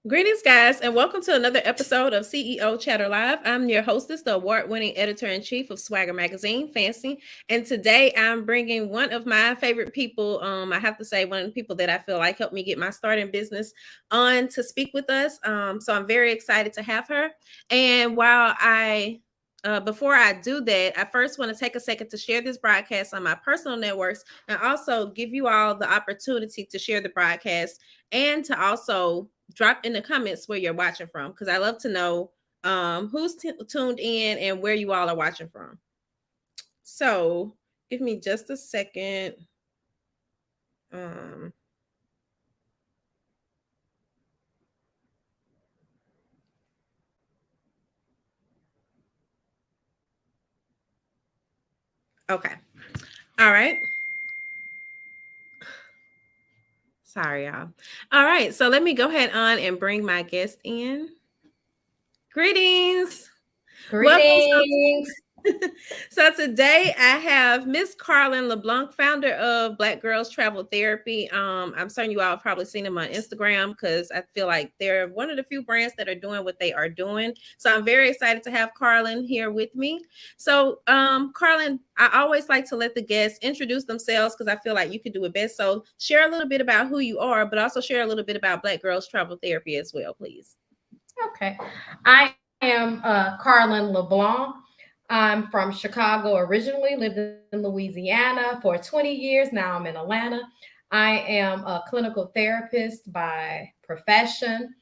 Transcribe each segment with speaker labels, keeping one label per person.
Speaker 1: Greetings, guys, and welcome to another episode of CEO Chatter Live. I'm your hostess, the award-winning editor-in-chief of Swagger Magazine, Fancy. And today I'm bringing one of my favorite people, I have to say one of the people that I feel like helped me get my start in business on to speak with us. So I'm very excited to have her. And before I do that, I first want to take a second to share this broadcast on my personal networks and also give you all the opportunity to share the broadcast and to also drop in the comments where you're watching from, because I love to know who's tuned in and where you all are watching from. So give me just a second. Um, okay. All right. Sorry, y'all. All right. So let me go ahead on and bring my guest in. Greetings. Welcome.
Speaker 2: Greetings.
Speaker 1: So today I have Miss Karlyn Leblanc, founder of Black Girls Travel Therapy. I'm certain you all have probably seen them on Instagram because I feel like they're one of the few brands that are doing what they are doing. So I'm very excited to have Karlyn here with me. So Karlyn, I always like to let the guests introduce themselves because I feel like you could do it best. So share a little bit about who you are, but also share a little bit about Black Girls Travel Therapy as well, please.
Speaker 2: Okay. I am Karlyn LeBlanc. I'm from Chicago originally, lived in Louisiana for 20 years. Now I'm in Atlanta. I am a clinical therapist by profession.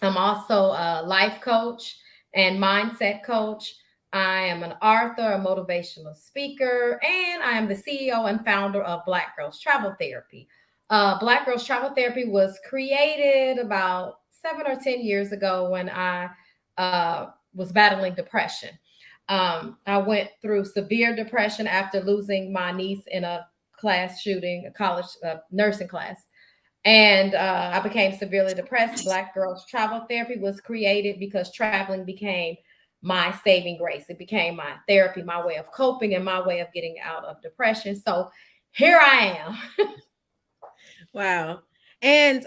Speaker 2: I'm also a life coach and mindset coach. I am an author, a motivational speaker, and I am the CEO and founder of Black Girls Travel Therapy. Black Girls Travel Therapy was created about 7 or 10 years ago when I was battling depression. I went through severe depression after losing my niece in a class shooting, a college nursing class, and I became severely depressed. Black Girls Travel Therapy was created because traveling became my saving grace. It became my therapy, my way of coping, and my way of getting out of depression. So here I am.
Speaker 1: Wow. And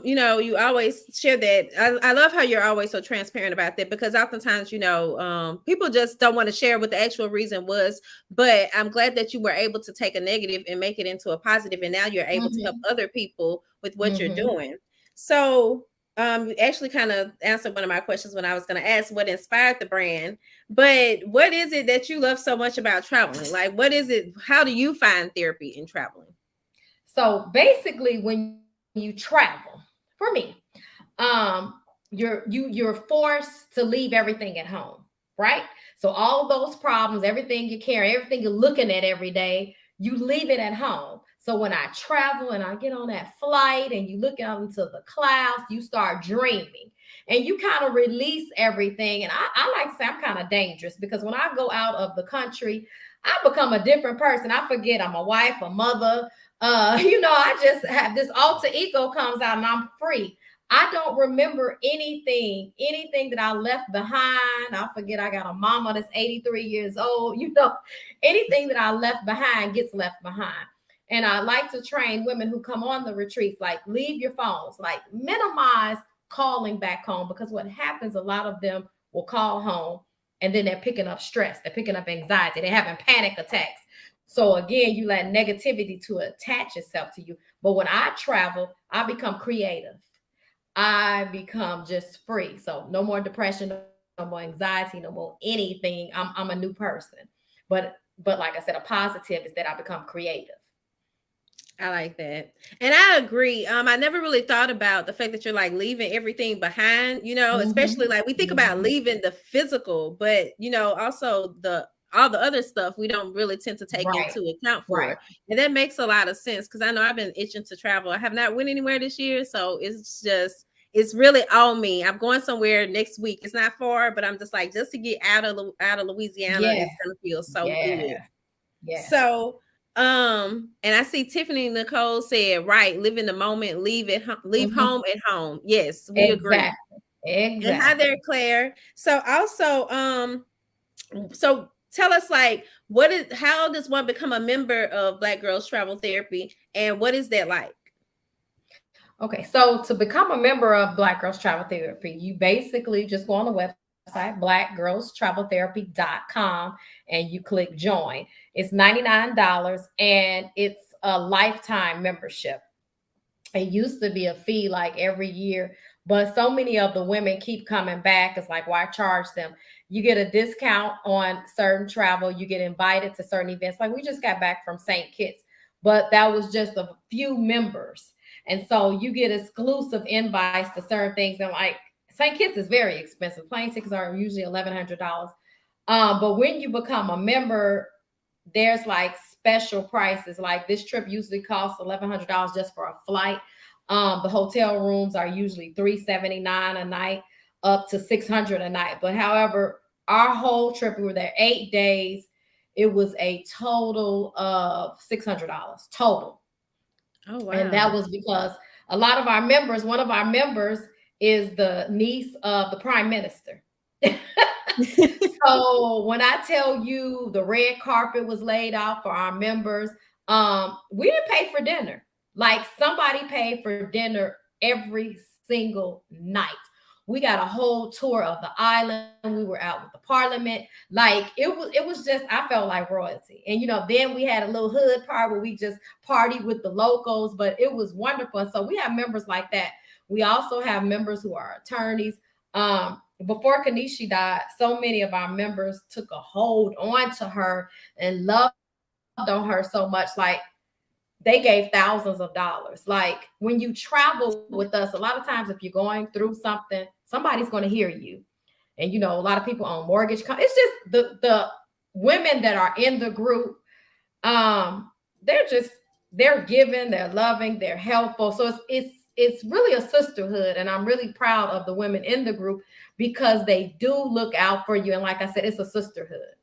Speaker 1: you always share that. I love how you're always so transparent about that because oftentimes, people just don't want to share what the actual reason was. But I'm glad that you were able to take a negative and make it into a positive, and now you're able to help
Speaker 2: Mm-hmm.
Speaker 1: other people with what you're
Speaker 2: Mm-hmm.
Speaker 1: doing. So you actually kind of answered one of my questions when I was going to ask what inspired the brand. But what is it that you love so much about traveling? Like, what is it? How do you find therapy in traveling?
Speaker 2: So basically, when you travel, for me, um, you're forced to leave everything at home, right? So all those problems, everything you carry, everything you're looking at every day, you leave it at home. So when I travel and I get on that flight and you look out into the clouds, you start dreaming and you kind of release everything. And I like to say I'm kind of dangerous because when I go out of the country, I become a different person. I forget I'm a wife, a mother. I just have this alter ego comes out and I'm free. I don't remember anything that I left behind. I forget I got a mama that's 83 years old. Anything that I left behind gets left behind. And I like to train women who come on the retreats, like leave your phones, like minimize calling back home because what happens, a lot of them will call home and then they're picking up stress, they're picking up anxiety, they're having panic attacks. So again, you let negativity to attach itself to you. But when I travel, I become creative. I become just free. So no more depression, no more anxiety, no more anything. I'm a new person. But like I said, a positive is that I become creative.
Speaker 1: I like that. And I agree. I never really thought about the fact that you're like leaving everything behind, especially
Speaker 2: Mm-hmm.
Speaker 1: like we think about
Speaker 2: Mm-hmm.
Speaker 1: leaving the physical, but also the all the other stuff we don't really tend to take
Speaker 2: Right.
Speaker 1: into account
Speaker 2: Right.
Speaker 1: for. And that makes a lot of sense because I know I've been itching to travel. I have not went anywhere this year, so it's really on me. I'm going somewhere next week. It's not far, but I'm just like just to get out of Louisiana,
Speaker 2: Yes.
Speaker 1: it's gonna feel so good.
Speaker 2: Yeah. Yes.
Speaker 1: So, and I see Tiffany Nicole said, right, live in the moment, leave
Speaker 2: Mm-hmm.
Speaker 1: home at home. Yes, we agree.
Speaker 2: Exactly.
Speaker 1: And hi
Speaker 2: Exactly.
Speaker 1: there, Claire. So also, so tell us like how does one become a member of Black Girls Travel Therapy and what is that like?
Speaker 2: Okay, so to become a member of Black Girls Travel Therapy, you basically just go on the website, blackgirlstraveltherapy.com, and you click join. It's $99 and it's a lifetime membership. It used to be a fee like every year, but so many of the women keep coming back. It's like, why charge them? You get a discount on certain travel, you get invited to certain events. Like we just got back from St. Kitts, but that was just a few members. And so you get exclusive invites to certain things. And like St. Kitts is very expensive. Plane tickets are usually $1,100. But when you become a member, there's like special prices. Like this trip usually costs $1,100 just for a flight. The hotel rooms are usually $379 a night, up to $600 a night. But however, our whole trip, we were there 8 days. It was a total of $600 total.
Speaker 1: Oh
Speaker 2: And that
Speaker 1: wow.
Speaker 2: was because a lot of our members, one of our members is the niece of the prime minister. So when I tell you the red carpet was laid out for our members, we didn't pay for dinner. Like somebody paid for dinner every single night. We got a whole tour of the island. We were out with the parliament. Like it was just, I felt like royalty. And then we had a little hood part where we just partied with the locals, but it was wonderful. And so we have members like that. We also have members who are attorneys. Before Kanishi died, so many of our members took a hold on to her and loved on her so much. Like they gave thousands of dollars. Like when you travel with us, a lot of times if you're going through something, somebody's going to hear you. And a lot of people own it's just the women that are in the group. Um they're just they're giving, they're loving, they're helpful. So it's really a sisterhood, and I'm really proud of the women in the group because they do look out for you. And like I said, it's a sisterhood.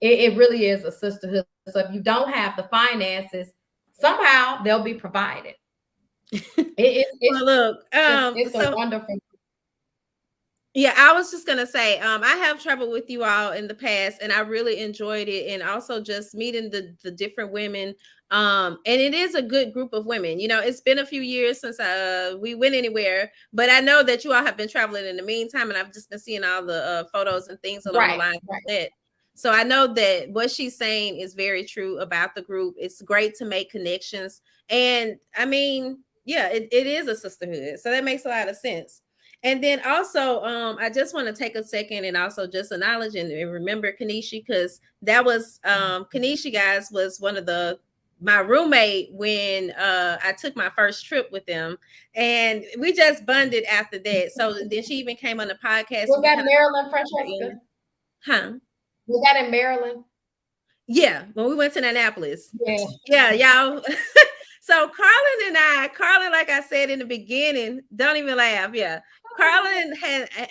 Speaker 2: It really is a sisterhood. So if you don't have the finances, somehow they'll be provided. It's
Speaker 1: Well, look,
Speaker 2: just it's a
Speaker 1: so
Speaker 2: wonderful.
Speaker 1: yeah, I was just gonna say, I have traveled with you all in the past, and I really enjoyed it, and also just meeting the different women. And it is a good group of women. It's been a few years since we went anywhere, but I know that you all have been traveling in the meantime, and I've just been seeing all the photos and things along the
Speaker 2: Right,
Speaker 1: lines of
Speaker 2: right.
Speaker 1: that. So I know that what she's saying is very true about the group. It's great to make connections, and I mean, yeah, it is a sisterhood, so that makes a lot of sense. And then also, I just want to take a second and also just acknowledge and remember Kanishi, because that was Kanishi, guys, was one of my roommate when I took my first trip with them, and we just bonded after that. So then she even came on the podcast, so
Speaker 2: Was
Speaker 1: we
Speaker 2: that
Speaker 1: kind
Speaker 2: Maryland,
Speaker 1: of
Speaker 2: Francesca?
Speaker 1: in, huh?
Speaker 2: Was that in Maryland?
Speaker 1: Yeah, when we went to Annapolis.
Speaker 2: Yeah.
Speaker 1: Yeah, y'all. So Karlyn, like I said in the beginning, don't even laugh. Yeah.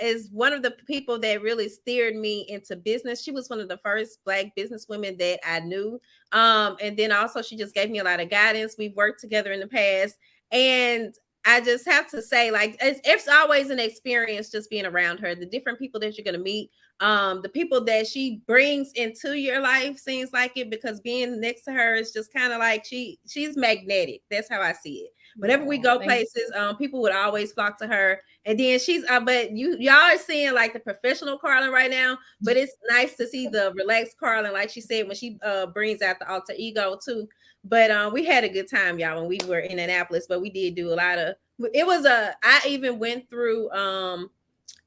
Speaker 1: Is one of the people that really steered me into business. She was one of the first Black business women that I knew. And then also she just gave me a lot of guidance. We've worked together in the past. And I just have to say, like, it's always an experience just being around her, the different people that you're going to meet, the people that she brings into your life seems like it, because being next to her is just kind of like she's magnetic. That's how I see it. Whenever we
Speaker 2: Oh,
Speaker 1: go
Speaker 2: thank
Speaker 1: places, people would always flock to her. And then she's but y'all are seeing like the professional Karlyn right now, but it's nice to see the relaxed Karlyn, like she said, when she brings out the alter ego too. But we had a good time, y'all, when we were in Annapolis. But we did do a lot of, it was I even went through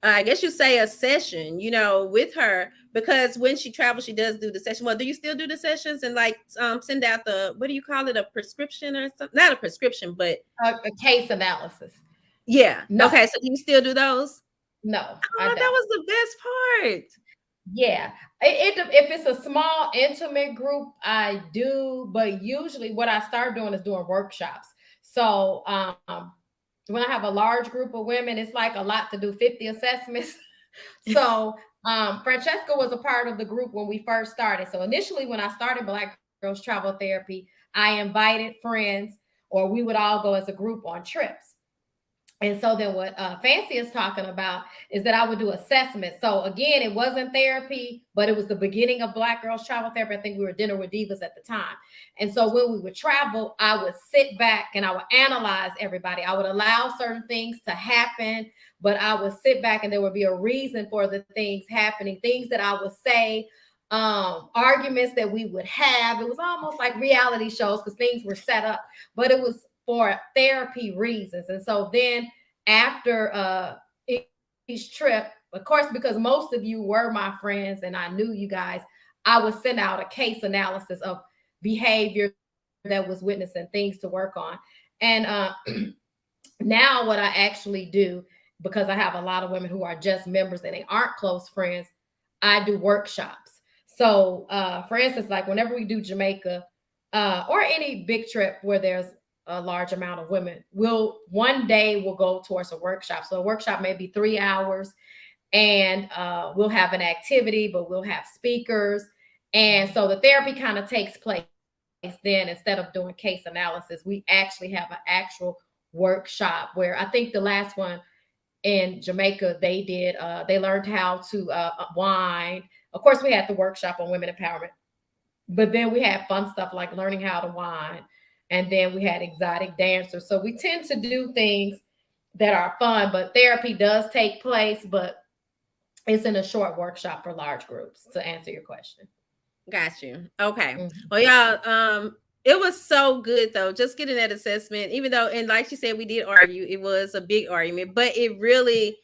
Speaker 1: I guess you say a session, with her, because when she travels, she does do the session. Well, do you still do the sessions and like send out what do you call it, a prescription or something? Not a prescription, but
Speaker 2: a case analysis.
Speaker 1: yeah.
Speaker 2: No,
Speaker 1: Okay, so do you still do those?
Speaker 2: no, I
Speaker 1: Oh, that
Speaker 2: don't.
Speaker 1: was the best part.
Speaker 2: Yeah. If it's a small intimate group, I do, but usually what I start doing is doing workshops. So when I have a large group of women, it's like a lot to do 50 assessments. So Francesca was a part of the group when we first started. So initially when I started Black Girls Travel Therapy, I invited friends, or we would all go as a group on trips. And so then what Fancy is talking about is that I would do assessments. So again, it wasn't therapy, but it was the beginning of Black Girls Travel Therapy. I think we were Dinner with Divas at the time. And so when we would travel, I would sit back and I would analyze everybody. I would allow certain things to happen, but I would sit back and there would be a reason for the things happening, things that I would say, arguments that we would have. It was almost like reality shows because things were set up, but it was for therapy reasons. And so then after each trip, of course, because most of you were my friends and I knew you guys, I would send out a case analysis of behavior that was witnessed and things to work on. And now what I actually do, because I have a lot of women who are just members and they aren't close friends, I do workshops. So for instance, like whenever we do Jamaica or any big trip where there's a large amount of women, one day we'll go towards a workshop. So a workshop may be 3 hours, and we'll have an activity, but we'll have speakers. And so the therapy kind of takes place then. Instead of doing case analysis, we actually have an actual workshop where I think the last one in Jamaica, they learned how to wine. Of course, we had the workshop on women empowerment, but then we had fun stuff like learning how to wine. And then we had exotic dancers. So we tend to do things that are fun, but therapy does take place, but it's in a short workshop for large groups, to answer your question.
Speaker 1: Got you. Okay.
Speaker 2: Mhm.
Speaker 1: Well, y'all, it was so good though, just getting that assessment, even though, and like she said, we did argue. It was a big argument, but it really,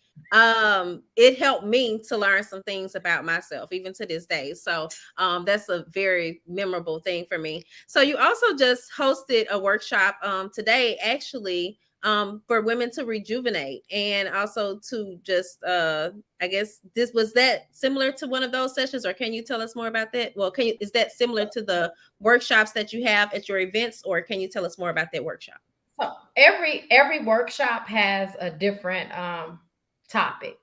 Speaker 1: it helped me to learn some things about myself, even to this day. So, that's a very memorable thing for me. So you also just hosted a workshop, today, actually, for women to rejuvenate and also to just I guess this was that similar to one of those sessions, or can you tell us more about that? Well, is that similar to the workshops that you have at your events, or can you tell us more about that workshop?
Speaker 2: So every workshop has a different topic.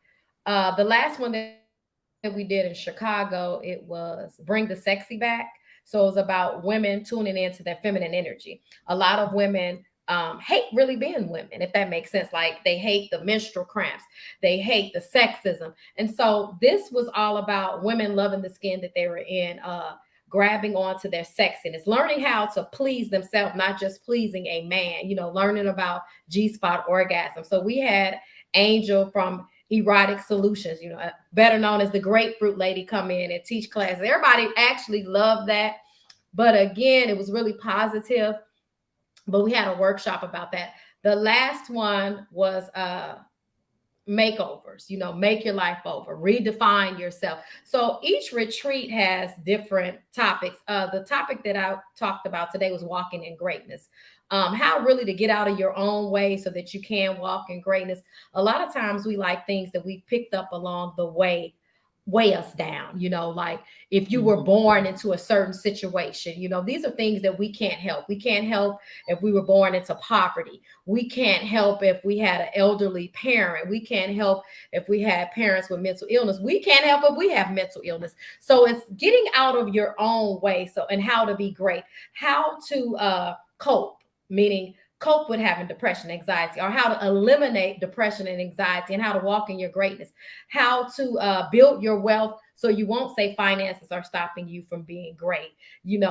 Speaker 2: The last one that we did in Chicago, it was Bring the Sexy Back. So it was about women tuning into their feminine energy. A lot of women hate really being women, if that makes sense. Like they hate the menstrual cramps, they hate the sexism. And so this was all about women loving the skin that they were in, grabbing onto their sexiness, learning how to please themselves, not just pleasing a man, learning about G-spot orgasm. So we had Angel from Erotic Solutions, better known as the Grapefruit Lady, come in and teach classes. Everybody actually loved that. But again, it was really positive. But we had a workshop about that. The last one was makeovers, make your life over, redefine yourself. So each retreat has different topics. The topic that I talked about today was walking in greatness. How really to get out of your own way so that you can walk in greatness. A lot of times we like things that we picked up along the way weigh us down, like if you were born into a certain situation, these are things that we can't help. We can't help if we were born into poverty. We can't help if we had an elderly parent. We can't help if we had parents with mental illness. We can't help if we have mental illness. So it's getting out of your own way. So, and how to be great, how to cope, meaning cope with having depression, anxiety, or how to eliminate depression and anxiety, and how to walk in your greatness, how to build your wealth so you won't say finances are stopping you from being great,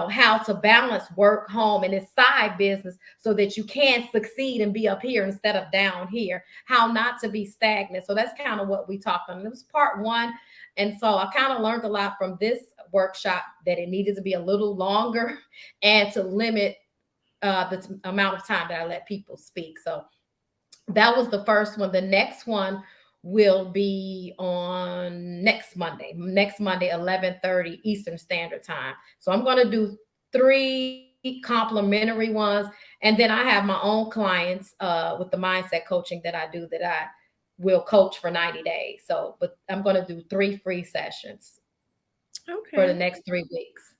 Speaker 2: how to balance work, home, and this side business so that you can succeed and be up here instead of down here, how not to be stagnant. So that's kind of what we talked on. It was part one. And so I kind of learned a lot from this workshop, that it needed to be a little longer and to limit the amount of time that I let people speak. So that was the first one. The next one will be on next Monday, 11:30 Eastern Standard Time. So I'm going to do 3 complimentary ones. And then I have my own clients with the mindset coaching that I do, that I will coach for 90 days. So, but I'm going to do 3 free sessions for the next 3 weeks.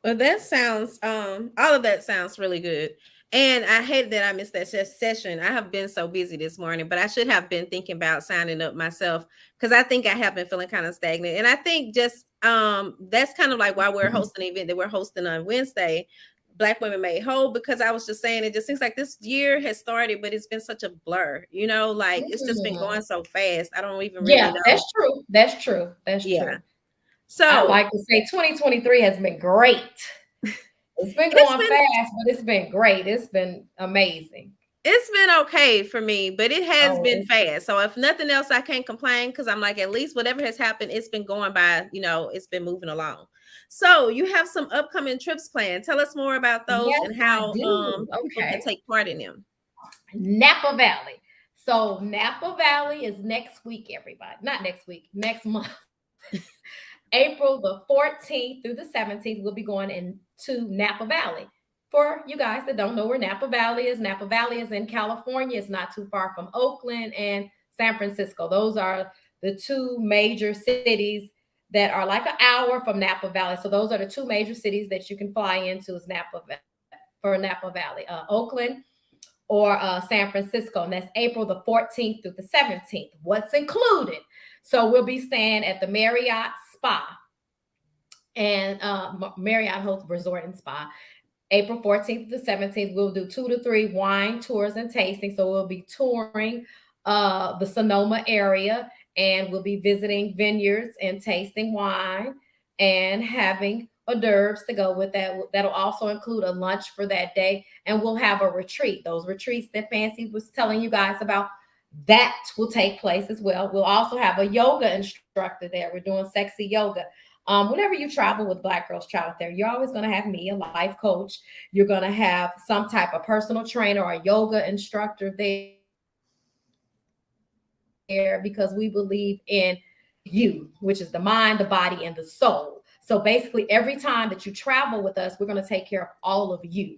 Speaker 1: Well, that sounds all of that sounds really good. And I hate that I missed that session. I have been so busy this morning, but I should have been thinking about signing up myself, because I think I have been feeling kind of stagnant. And I think just that's kind of like why we're hosting an event that we're hosting on Wednesday. Black Women Made Whole, because I was just saying it just seems like this year has started, but it's been such a blur, like it's just been going
Speaker 2: Mhm.
Speaker 1: so fast. I don't even really
Speaker 2: Yeah,
Speaker 1: know.
Speaker 2: that's true. That's true. That's
Speaker 1: Yeah.
Speaker 2: true. I
Speaker 1: So
Speaker 2: like to say 2023 has been great. It's been
Speaker 1: it's
Speaker 2: going
Speaker 1: been
Speaker 2: fast, but it's been great. It's been amazing.
Speaker 1: it's been okay for me, but it has
Speaker 2: Oh,
Speaker 1: been fast. So if nothing else, I can't complain because I'm like, at least whatever has happened, it's been going by, it's been moving along. So you have some upcoming trips planned. Tell us more about those
Speaker 2: yes,
Speaker 1: and
Speaker 2: I
Speaker 1: how
Speaker 2: do.
Speaker 1: people can
Speaker 2: Okay.
Speaker 1: take part in them.
Speaker 2: Napa Valley. So Napa Valley is next week, everybody. Not next week, next month. April the 14th through the 17th, we'll be going into Napa Valley. For you guys that don't know where Napa Valley is in California. It's not too far from Oakland and San Francisco. Those are the two major cities that are like an hour from Napa Valley. So those are the two major cities that you can fly into is for Napa Valley, Oakland or San Francisco. And that's April the 14th through the 17th. What's included? So we'll be staying at the Marriott Spa and Marriott Hotel Resort and Spa. April 14th to the 17th, we'll do 2 to 3 wine tours and tasting. So we'll be touring the Sonoma area, and we'll be visiting vineyards and tasting wine and having hors d'oeuvres to go with that. That'll also include a lunch for that day. And we'll have a retreat. Those retreats that Fancy was telling you guys about, that will take place as well. We'll also have a yoga instructor there. We're doing sexy yoga. Whenever you travel with Black Girls Travel There, you're always going to have me, a life coach. You're going to have some type of personal trainer or yoga instructor there because we believe in you, which is the mind, the body, and the soul. So basically, every time that you travel with us, we're going to take care of all of you.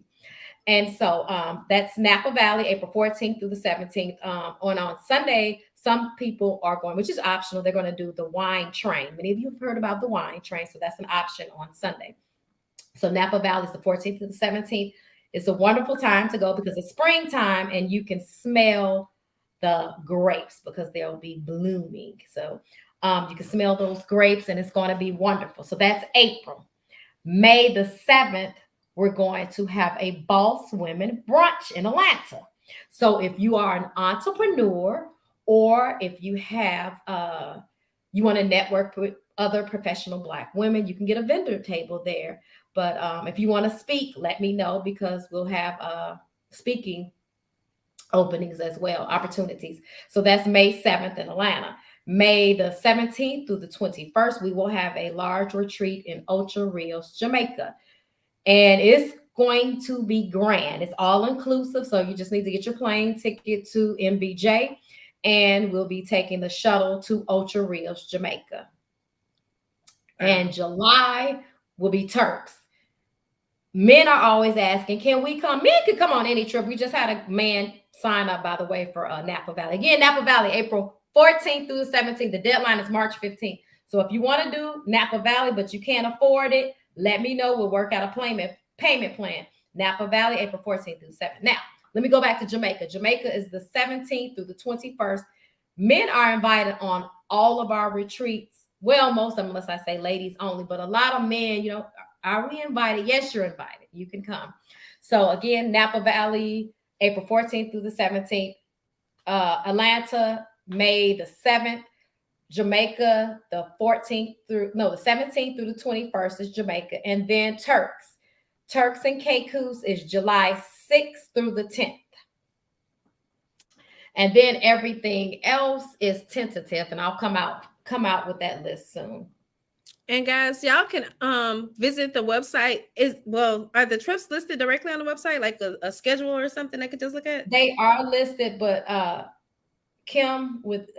Speaker 2: And so that's Napa Valley, April 14th through the 17th. On Sunday, some people are going, which is optional. They're going to do the wine train. Many of you have heard about the wine train, so that's an option on Sunday. So Napa Valley is the 14th to the 17th. It's a wonderful time to go because it's springtime and you can smell the grapes because they'll be blooming. So you can smell those grapes and it's going to be wonderful. So that's April. May the 7th, we're going to have a Boss Women brunch in Atlanta. So if you are an entrepreneur or if you have you want to network with other professional Black women, you can get a vendor table there. But if you want to speak, let me know because we'll have speaking openings as well, opportunities. So that's May 7th in Atlanta. May the 17th through the 21st, we will have a large retreat in Ocho Rios, Jamaica. And it's going to be grand. It's all inclusive. So you just need to get your plane ticket to MBJ, and we'll be taking the shuttle to Ocho Rios, Jamaica. And July will be Turks. Men are always asking, can we come? Men can come on any trip. We just had a man sign up, by the way, for Napa Valley. Again, Napa Valley, April 14th through the 17th. The deadline is March 15th. So if you want to do Napa Valley, but you can't afford it, let me know. We'll work out a payment plan. Napa Valley, April 14th through the 7th. Now, let me go back to Jamaica. Jamaica is the 17th through the 21st. Men are invited on all of our retreats. Well, most of them, unless I say ladies only, but a lot of men, are we invited? Yes, you're invited. You can come. So again, Napa Valley, April 14th through the 17th. Atlanta, May the 7th. Jamaica, the 17th through the 21st is Jamaica. And then Turks. Turks and Caicos is July 6th through the 10th. And then everything else is tentative, and I'll come out with that list soon.
Speaker 1: And guys, y'all can visit the website. Are the trips listed directly on the website, like a schedule or something I could just look at?
Speaker 2: They are listed, but Kim with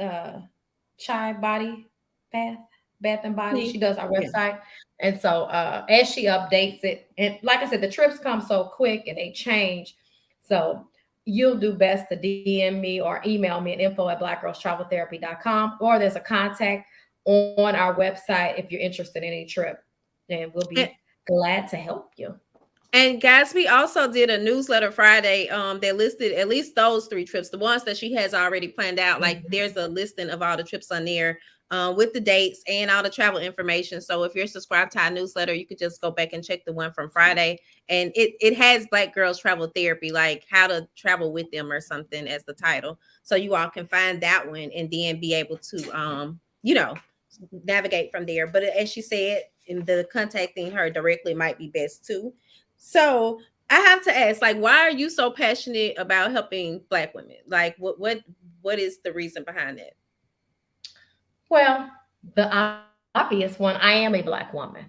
Speaker 2: Chai Body Bath and Body, she does our website. Yeah. And so as she updates it, and like I said, the trips come so quick and they change. So you'll do best to DM me or email me at info@blackgirlstraveltherapy.com, or there's a contact on our website if you're interested in any trip, and we'll be glad to help you.
Speaker 1: And guys, we also did a newsletter Friday that listed at least those 3 trips, the ones that she has already planned out. Like there's a listing of all the trips on there with the dates and all the travel information. So if you're subscribed to our newsletter, you could just go back and check the one from Friday. And it has Black Girls Travel Therapy, like how to travel with them or something as the title. So you all can find that one and then be able to, navigate from there. But as she said, in the contacting her directly might be best too. So I have to ask, like, why are you so passionate about helping Black women? Like, what is the reason behind that?
Speaker 2: Well, the obvious one, I am a Black woman.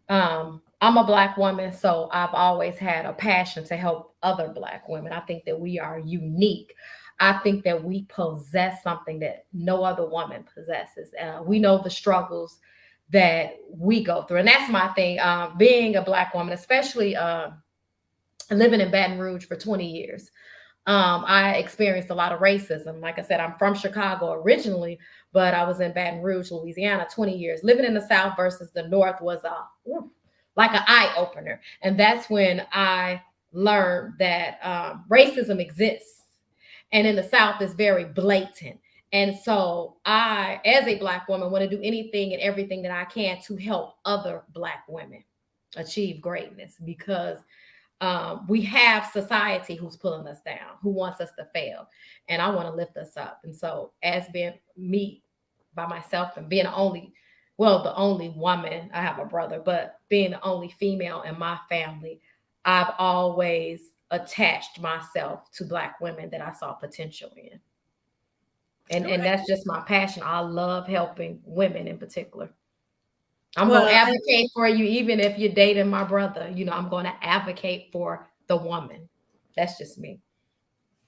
Speaker 2: I'm a Black woman, so I've always had a passion to help other Black women. I think that we are unique. I think that we possess something that no other woman possesses. We know the struggles that we go through, and that's my thing. Being a Black woman, especially living in Baton Rouge for 20 years. I experienced a lot of racism. Like I said, I'm from Chicago originally, but I was in Baton Rouge, Louisiana, 20 years. Living in the South versus the North was like an eye opener. And that's when I learned that racism exists. And in the South, it's very blatant. And so I, as a Black woman, want to do anything and everything that I can to help other Black women achieve greatness, because we have society who's pulling us down, who wants us to fail. And I want to lift us up. And so, as being me by myself and being the only woman, I have a brother, but being the only female in my family, I've always attached myself to Black women that I saw potential in. And that's just my passion. I love helping women in particular. I'm going to advocate for you, even if you're dating my brother. I'm going to advocate for the woman. That's just me.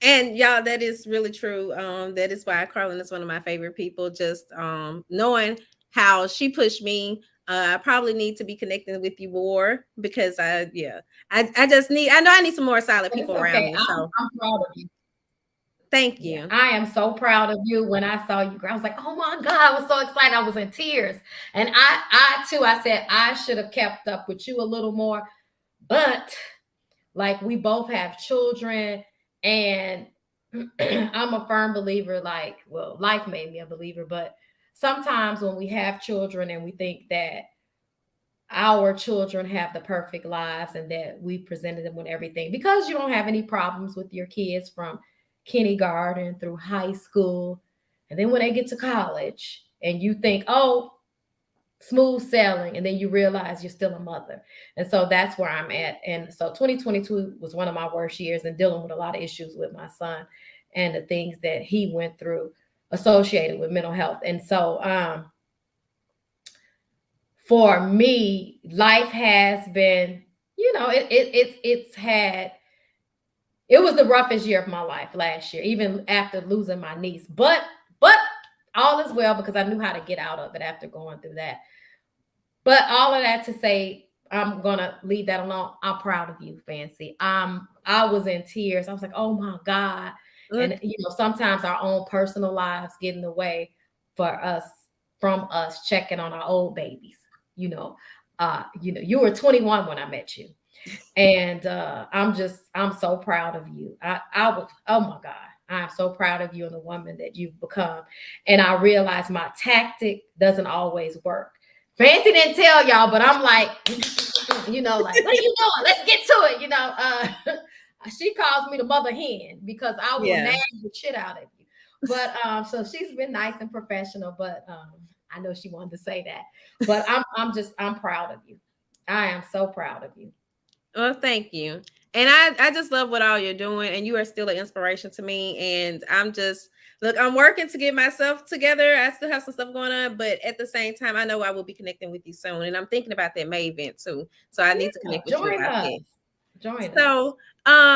Speaker 1: And y'all, that is really true. That is why Karlyn is one of my favorite people. Just knowing how she pushed me. I probably need to be connecting with you more because I just need. I know I need some more solid people around me. So
Speaker 2: I'm proud of you.
Speaker 1: Thank you.
Speaker 2: Yeah, I am so proud of you. When I saw you, I was like, oh my God, I was so excited. I was in tears. And I too, I said, I should have kept up with you a little more. But like, we both have children, and I'm a firm believer, life made me a believer. But sometimes when we have children and we think that our children have the perfect lives and that we presented them with everything, because you don't have any problems with your kids from kindergarten through high school, and then when they get to college and you think, oh, smooth sailing, and then you realize you're still a mother. And so that's where I'm at. And so 2022 was one of my worst years, and dealing with a lot of issues with my son and the things that he went through associated with mental health. And so for me, life has been, it was the roughest year of my life last year, even after losing my niece. But all is well, because I knew how to get out of it after going through that. But all of that to say, I'm gonna leave that alone. I'm proud of you, Fancy. I was in tears. I was like, oh my God. And sometimes our own personal lives get in the way from us checking on our old babies. You were 21 when I met you. And I'm so proud of you. Oh my God, I'm so proud of you and the woman that you've become. And I realize my tactic doesn't always work. Fancy didn't tell y'all, but I'm like, like, what are you doing? Let's get to it. She calls me the mother hen, because I will nag the shit out of you. But so she's been nice and professional, but I know she wanted to say that. But I'm proud of you. I am so proud of you.
Speaker 1: Well, thank you. And I just love what all you're doing, and you are still an inspiration to me. And I'm working to get myself together. I still have some stuff going on, but at the same time, I know I will be connecting with you soon. And I'm thinking about that May event too. So I need to connect with you about that.
Speaker 2: Join us.
Speaker 1: So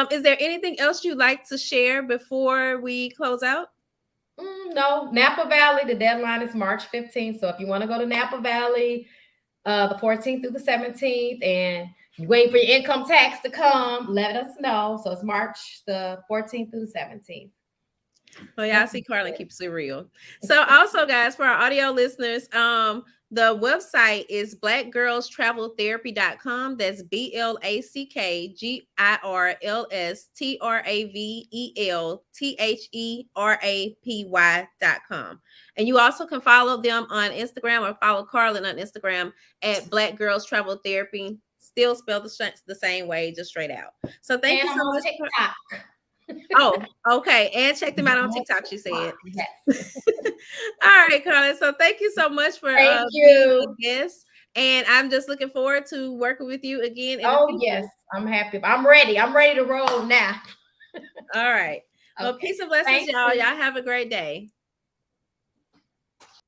Speaker 1: is there anything else you'd like to share before we close out?
Speaker 2: No, Napa Valley, the deadline is March 15th. So if you want to go to Napa Valley, the 14th through the 17th, and you wait for your income tax to come, let us know. So it's March the 14th through the 17th.
Speaker 1: Well, y'all
Speaker 2: That's
Speaker 1: see, Karlyn
Speaker 2: good.
Speaker 1: keeps it real. So, also, guys, for our audio listeners, the website is blackgirlstraveltherapy.com. That's BlackGirlstraveltherapy.com. And you also can follow them on Instagram or follow Karlyn on Instagram at Black Girls Travel Therapy. Still spelled the same way, just straight out. So, thank
Speaker 2: And
Speaker 1: you
Speaker 2: I'm
Speaker 1: so
Speaker 2: on
Speaker 1: much.
Speaker 2: TikTok.
Speaker 1: Oh, okay. And check them out on
Speaker 2: I'm on
Speaker 1: TikTok, she
Speaker 2: TikTok.
Speaker 1: said.
Speaker 2: Yes.
Speaker 1: All right, Karlyn. So thank you so much for
Speaker 2: Thank
Speaker 1: being a
Speaker 2: you.
Speaker 1: guest. And I'm just looking forward to working with you again in the
Speaker 2: Oh, yes.
Speaker 1: future.
Speaker 2: I'm happy. I'm ready. I'm ready to roll now.
Speaker 1: All right. Well,
Speaker 2: Okay.
Speaker 1: peace and blessings,
Speaker 2: Thank
Speaker 1: y'all.
Speaker 2: you.
Speaker 1: Y'all have a great day.